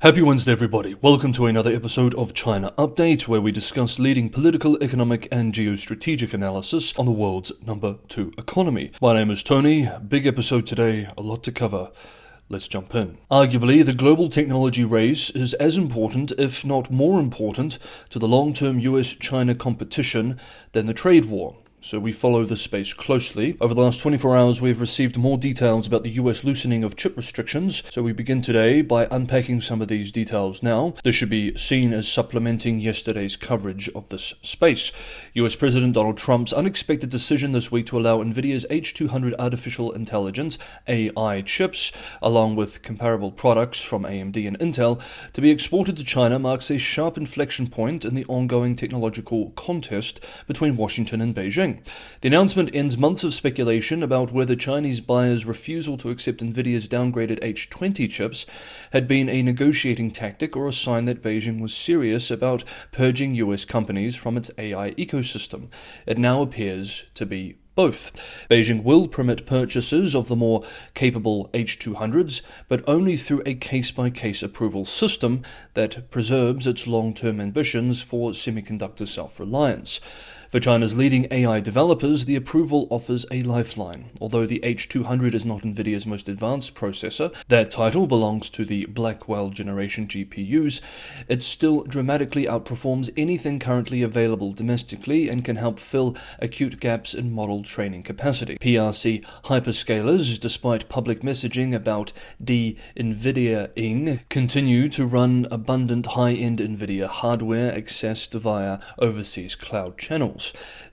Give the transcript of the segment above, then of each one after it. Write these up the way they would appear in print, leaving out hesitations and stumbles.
Happy Wednesday, everybody. Welcome to another episode of China Update, where we discuss leading political, economic, and geostrategic analysis on the world's number 2 economy. My name is Tony. Big episode today, a lot to cover. Let's jump in. Arguably, the global technology race is as important, if not more important, to the long-term US-China competition than the trade war. So we follow this space closely. Over the last 24 hours, we've received more details about the US loosening of chip restrictions. So we begin today by unpacking some of these details now. This should be seen as supplementing yesterday's coverage of this space. US President Donald Trump's unexpected decision this week to allow Nvidia's H200 artificial intelligence AI chips, along with comparable products from AMD and Intel, to be exported to China marks a sharp inflection point in the ongoing technological contest between Washington and Beijing. The announcement ends months of speculation about whether Chinese buyers' refusal to accept Nvidia's downgraded H20 chips had been a negotiating tactic or a sign that Beijing was serious about purging US companies from its AI ecosystem. It now appears to be both. Beijing will permit purchases of the more capable H200s, but only through a case-by-case approval system that preserves its long-term ambitions for semiconductor self-reliance. For China's leading AI developers, the approval offers a lifeline. Although the H200 is not Nvidia's most advanced processor, that title belongs to the Blackwell generation GPUs, it still dramatically outperforms anything currently available domestically and can help fill acute gaps in model training capacity. PRC hyperscalers, despite public messaging about de-Nvidia-ing, continue to run abundant high-end Nvidia hardware accessed via overseas cloud channels.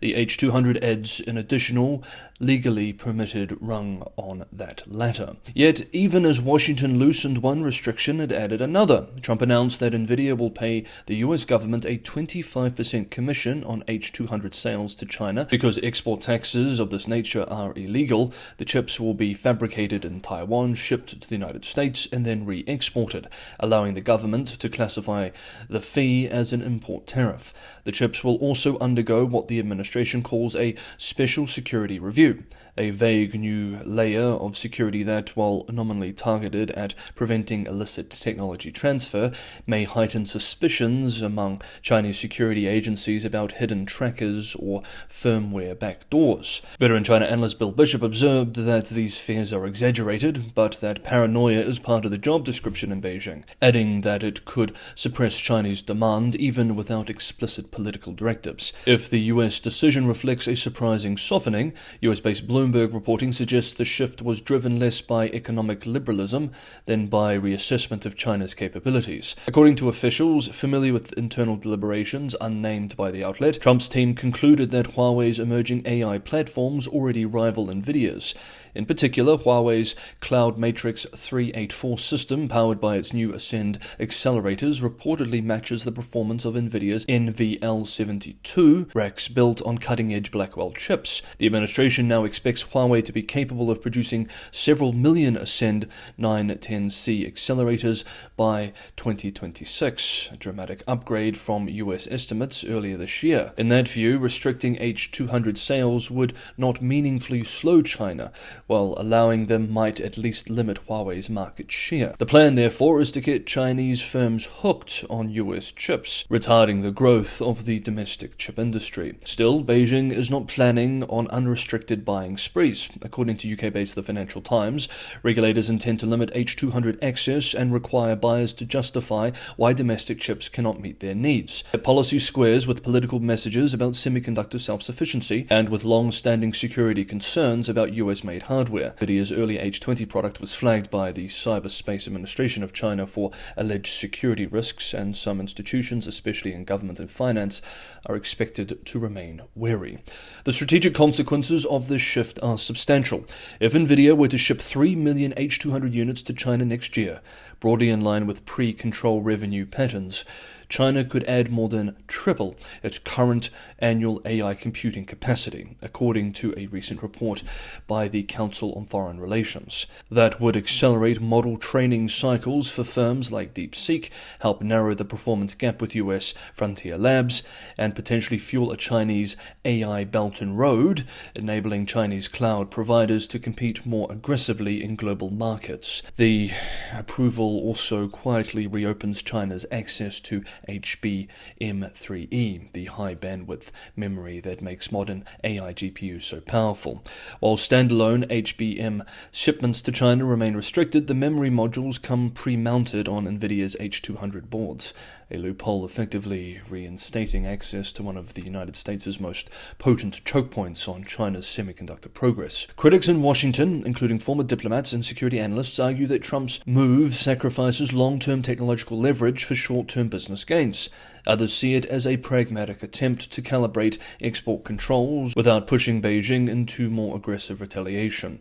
The H200 adds an additional, legally permitted rung on that latter. Yet, even as Washington loosened one restriction, it added another. Trump announced that Nvidia will pay the US government a 25% commission on H200 sales to China. Because export taxes of this nature are illegal, the chips will be fabricated in Taiwan, shipped to the United States, and then re-exported, allowing the government to classify the fee as an import tariff. The chips will also undergo what the administration calls a special security review, a vague new layer of security that, while nominally targeted at preventing illicit technology transfer, may heighten suspicions among Chinese security agencies about hidden trackers or firmware backdoors. Veteran China analyst Bill Bishop observed that these fears are exaggerated, but that paranoia is part of the job description in Beijing, adding that it could suppress Chinese demand even without explicit political directives. If the US decision reflects a surprising softening, US-based Bloomberg reporting suggests the shift was driven less by economic liberalism than by reassessment of China's capabilities. According to officials familiar with internal deliberations unnamed by the outlet, Trump's team concluded that Huawei's emerging AI platforms already rival Nvidia's. In particular, Huawei's Cloud Matrix 384 system, powered by its new Ascend accelerators, reportedly matches the performance of Nvidia's NVL72 racks built on cutting-edge Blackwell chips. The administration now expects Huawei to be capable of producing several million Ascend 910C accelerators by 2026, a dramatic upgrade from US estimates earlier this year. In that view, restricting H200 sales would not meaningfully slow China, while allowing them might at least limit Huawei's market share. The plan, therefore, is to get Chinese firms hooked on US chips, retarding the growth of the domestic chip industry. Still, Beijing is not planning on unrestricted buying sprees. According to UK-based The Financial Times, regulators intend to limit H200 access and require buyers to justify why domestic chips cannot meet their needs. The policy squares with political messages about semiconductor self-sufficiency and with long-standing security concerns about US-made hardware. Nvidia's early H20 product was flagged by the Cyberspace Administration of China for alleged security risks, and some institutions, especially in government and finance, are expected to remain wary. The strategic consequences of this shift are substantial. If Nvidia were to ship 3 million H200 units to China next year, broadly in line with pre-control revenue patterns, China could add more than triple its current annual AI computing capacity, according to a recent report by the Council on Foreign Relations. That would accelerate model training cycles for firms like DeepSeek, help narrow the performance gap with US frontier labs, and potentially fuel a Chinese AI Belt and Road, enabling Chinese cloud providers to compete more aggressively in global markets. The approval also quietly reopens China's access to HBM3E, the high bandwidth memory that makes modern AI GPUs so powerful. While standalone HBM shipments to China remain restricted, the memory modules come pre-mounted on Nvidia's H200 boards, a loophole effectively reinstating access to one of the United States' most potent choke points on China's semiconductor progress. Critics in Washington, including former diplomats and security analysts, argue that Trump's move sacrifices long-term technological leverage for short-term business gains. Others see it as a pragmatic attempt to calibrate export controls without pushing Beijing into more aggressive retaliation,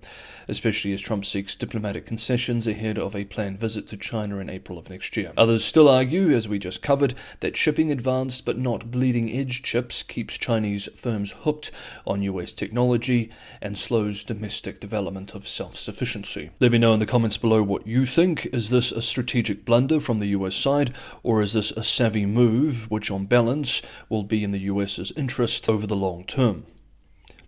especially as Trump seeks diplomatic concessions ahead of a planned visit to China in April of next year. Others still argue, as we just covered, that shipping advanced but not bleeding-edge chips keeps Chinese firms hooked on US technology and slows domestic development of self-sufficiency. Let me know in the comments below what you think. Is this a strategic blunder from the US side, or is this a savvy move which on balance will be in the US's interest over the long term?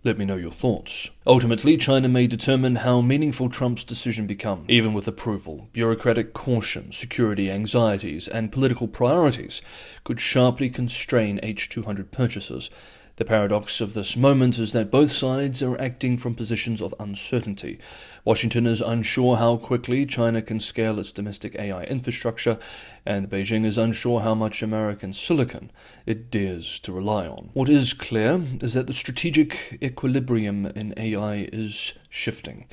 Let me know your thoughts. Ultimately, China may determine how meaningful Trump's decision becomes. Even with approval, bureaucratic caution, security anxieties, and political priorities could sharply constrain H200 purchases. The paradox of this moment is that both sides are acting from positions of uncertainty. Washington is unsure how quickly China can scale its domestic AI infrastructure, and Beijing is unsure how much American silicon it dares to rely on. What is clear is that the strategic equilibrium in AI is shifting,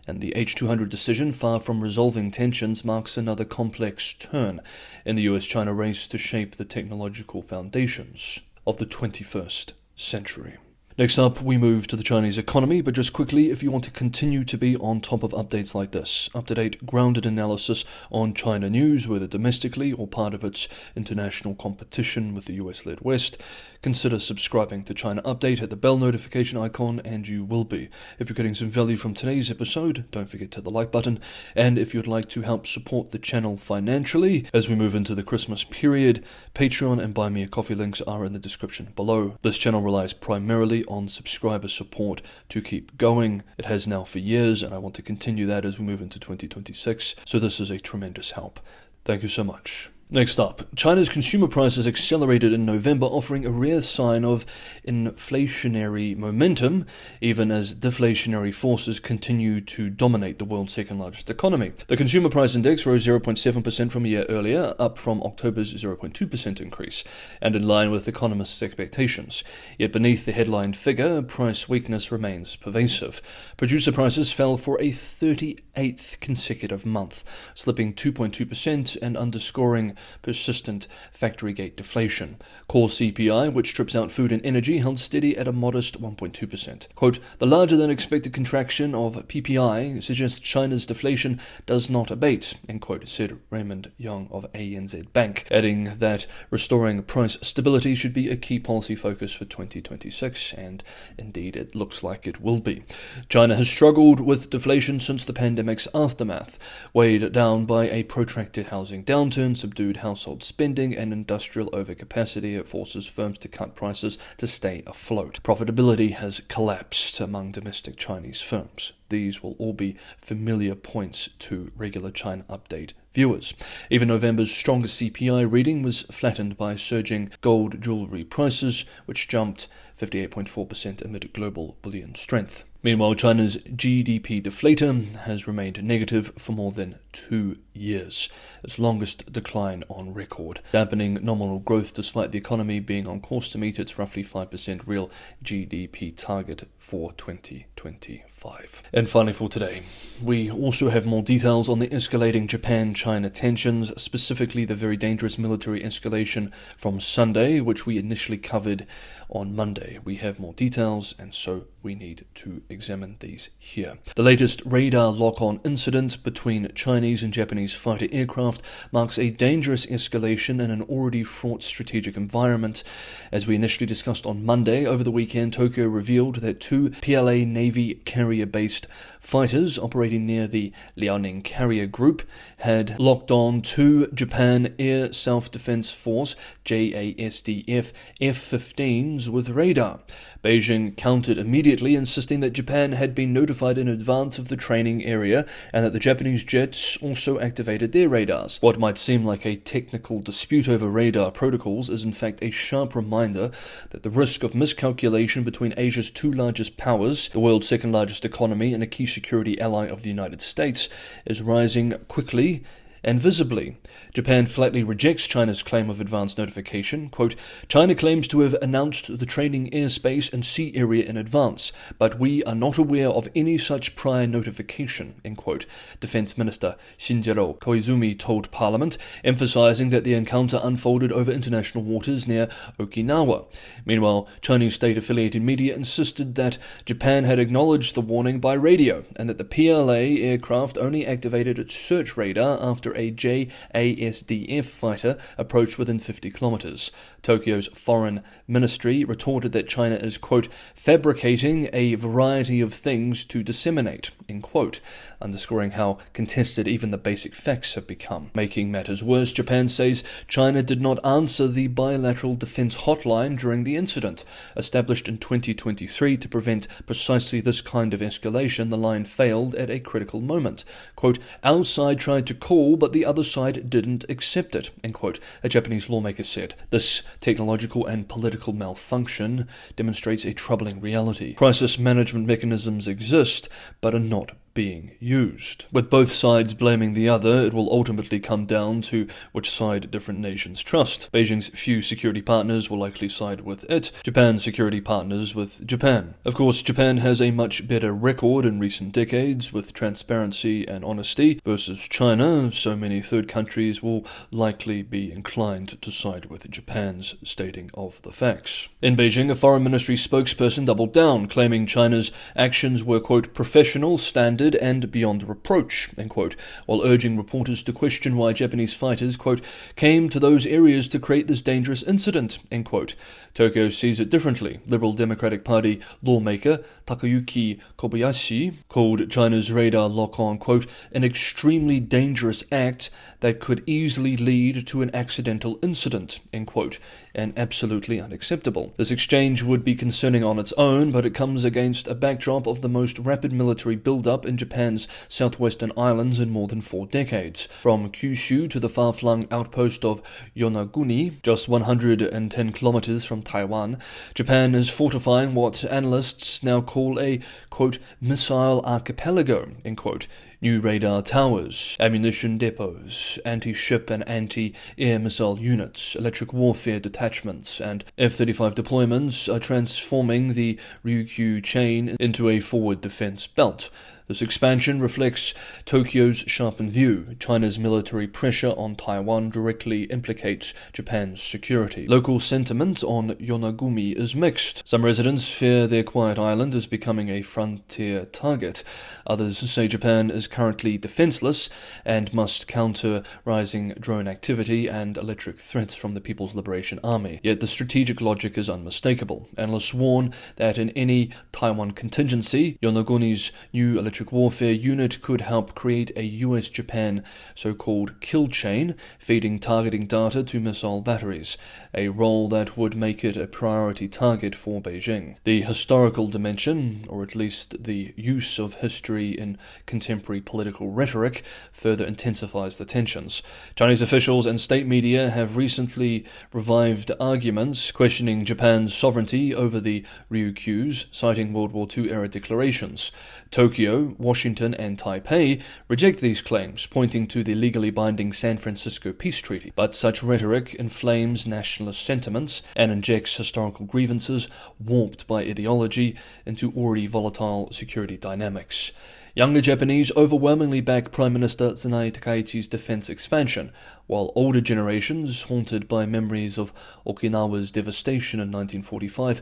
and the H200 decision, far from resolving tensions, marks another complex turn in the US-China race to shape the technological foundations of the 21st century. Next up, we move to the Chinese economy, but just quickly, if you want to continue to be on top of updates like this, up-to-date, grounded analysis on China news, whether domestically or part of its international competition with the US-led West, consider subscribing to China Update, hit the bell notification icon, and you will be. If you're getting some value from today's episode, don't forget to hit the like button, and if you'd like to help support the channel financially as we move into the Christmas period, Patreon and Buy Me a Coffee links are in the description below. This channel relies primarily on subscriber support to keep going. It has now for years, and I want to continue that as we move into 2026, so this is a tremendous help. Thank you so much. Next up, China's consumer prices accelerated in November, offering a rare sign of inflationary momentum, even as deflationary forces continue to dominate the world's second largest economy. The consumer price index rose 0.7% from a year earlier, up from October's 0.2% increase, and in line with economists' expectations. Yet beneath the headline figure, price weakness remains pervasive. Producer prices fell for a 38th consecutive month, slipping 2.2% and underscoring persistent factory gate deflation. Core CPI, which strips out food and energy, held steady at a modest 1.2%. Quote, the larger than expected contraction of PPI suggests China's deflation does not abate, end quote, said Raymond Young of ANZ Bank, adding that restoring price stability should be a key policy focus for 2026, and indeed it looks like it will be. China has struggled with deflation since the pandemic's aftermath, weighed down by a protracted housing downturn, subdued household spending, and industrial overcapacity. It forces firms to cut prices to stay afloat. Profitability has collapsed among domestic Chinese firms. These will all be familiar points to regular China Update viewers. Even November's strongest CPI reading was flattened by surging gold jewelry prices, which jumped 58.4% amid global bullion strength. Meanwhile, China's GDP deflator has remained negative for more than 2 years, its longest decline on record, dampening nominal growth despite the economy being on course to meet its roughly 5% real GDP target for 2025. And finally for today, we also have more details on the escalating Japan-China tensions, specifically the very dangerous military escalation from Sunday, which we initially covered on Monday. We have more details, and so we we need to examine these here. The latest radar lock-on incident between Chinese and Japanese fighter aircraft marks a dangerous escalation in an already fraught strategic environment. As we initially discussed on Monday, over the weekend, Tokyo revealed that two PLA Navy carrier-based fighters operating near the Liaoning Carrier Group had locked on two Japan Air Self-Defense Force JASDF F-15s with radar. Beijing countered immediately, insisting that Japan had been notified in advance of the training area and that the Japanese jets also activated their radars. What might seem like a technical dispute over radar protocols is in fact a sharp reminder that the risk of miscalculation between Asia's two largest powers, the world's second largest economy and a key security ally of the United States, is rising quickly and visibly. Japan flatly rejects China's claim of advance notification. Quote, China claims to have announced the training airspace and sea area in advance, but we are not aware of any such prior notification, end quote, Defense Minister Shinjiro Koizumi told Parliament, emphasizing that the encounter unfolded over international waters near Okinawa. Meanwhile, Chinese state-affiliated media insisted that Japan had acknowledged the warning by radio and that the PLA aircraft only activated its search radar after a JASDF fighter approached within 50 kilometers. Tokyo's foreign ministry retorted that China is, quote, fabricating a variety of things to disseminate, end quote, underscoring how contested even the basic facts have become. Making matters worse, Japan says China did not answer the bilateral defense hotline during the incident. Established in 2023 to prevent precisely this kind of escalation, the line failed at a critical moment. Quote, our side tried to call, but the other side didn't accept it, end quote, a Japanese lawmaker said. This technological and political malfunction demonstrates a troubling reality. Crisis management mechanisms exist, but are not being used. With both sides blaming the other, it will ultimately come down to which side different nations trust. Beijing's few security partners will likely side with it, Japan's security partners with Japan. Of course, Japan has a much better record in recent decades with transparency and honesty versus China, so many third countries will likely be inclined to side with Japan's stating of the facts. In Beijing, a foreign ministry spokesperson doubled down, claiming China's actions were, quote, professional, standard, and beyond reproach, end quote, while urging reporters to question why Japanese fighters, quote, came to those areas to create this dangerous incident, end quote. Tokyo sees it differently. Liberal Democratic Party lawmaker Takayuki Kobayashi called China's radar lock-on, quote, an extremely dangerous act that could easily lead to an accidental incident, end quote, and absolutely unacceptable. This exchange would be concerning on its own, but it comes against a backdrop of the most rapid military build-up in Japan's southwestern islands in more than 4 decades. From Kyushu to the far-flung outpost of Yonaguni, just 110 kilometers from Taiwan, Japan is fortifying what analysts now call a, quote, missile archipelago, end quote. New radar towers, ammunition depots, anti-ship and anti-air missile units, electric warfare detachments, and F-35 deployments are transforming the Ryukyu chain into a forward defense belt. This expansion reflects Tokyo's sharpened view. China's military pressure on Taiwan directly implicates Japan's security. Local sentiment on Yonaguni is mixed. Some residents fear their quiet island is becoming a frontier target. Others say Japan is currently defenseless and must counter rising drone activity and electric threats from the People's Liberation Army. Yet the strategic logic is unmistakable. Analysts warn that in any Taiwan contingency, Yonaguni's new electric warfare unit could help create a US-Japan so-called kill chain, feeding targeting data to missile batteries, a role that would make it a priority target for Beijing. The historical dimension, or at least the use of history in contemporary political rhetoric, further intensifies the tensions. Chinese officials and state media have recently revived arguments questioning Japan's sovereignty over the Ryukyus, citing World War II-era declarations. Tokyo, Washington, and Taipei reject these claims, pointing to the legally binding San Francisco Peace Treaty. But such rhetoric inflames nationalist sentiments and injects historical grievances warped by ideology into already volatile security dynamics. Younger Japanese overwhelmingly back Prime Minister Tsunai Takaichi's defense expansion, while older generations, haunted by memories of Okinawa's devastation in 1945,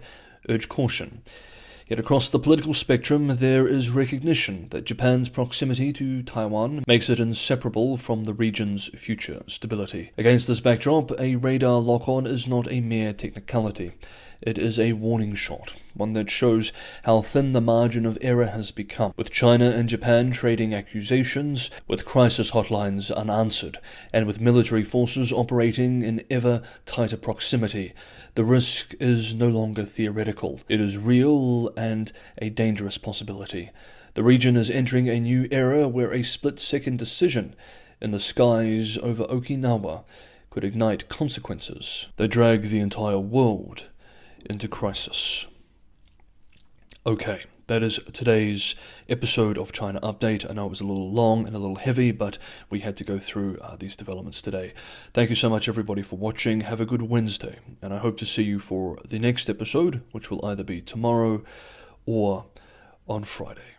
urge caution. Yet across the political spectrum, there is recognition that Japan's proximity to Taiwan makes it inseparable from the region's future stability. Against this backdrop, a radar lock-on is not a mere technicality. It is a warning shot, one that shows how thin the margin of error has become, with China and Japan trading accusations, with crisis hotlines unanswered, and with military forces operating in ever tighter proximity. The risk is no longer theoretical. It is real and a dangerous possibility. The region is entering a new era where a split-second decision in the skies over Okinawa could ignite consequences that drag the entire world into crisis. Okay, that is today's episode of China Update. I know it was a little long and a little heavy, but we had to go through these developments today. Thank you so much, everybody, for watching. Have a good Wednesday, and I hope to see you for the next episode, which will either be tomorrow or on Friday.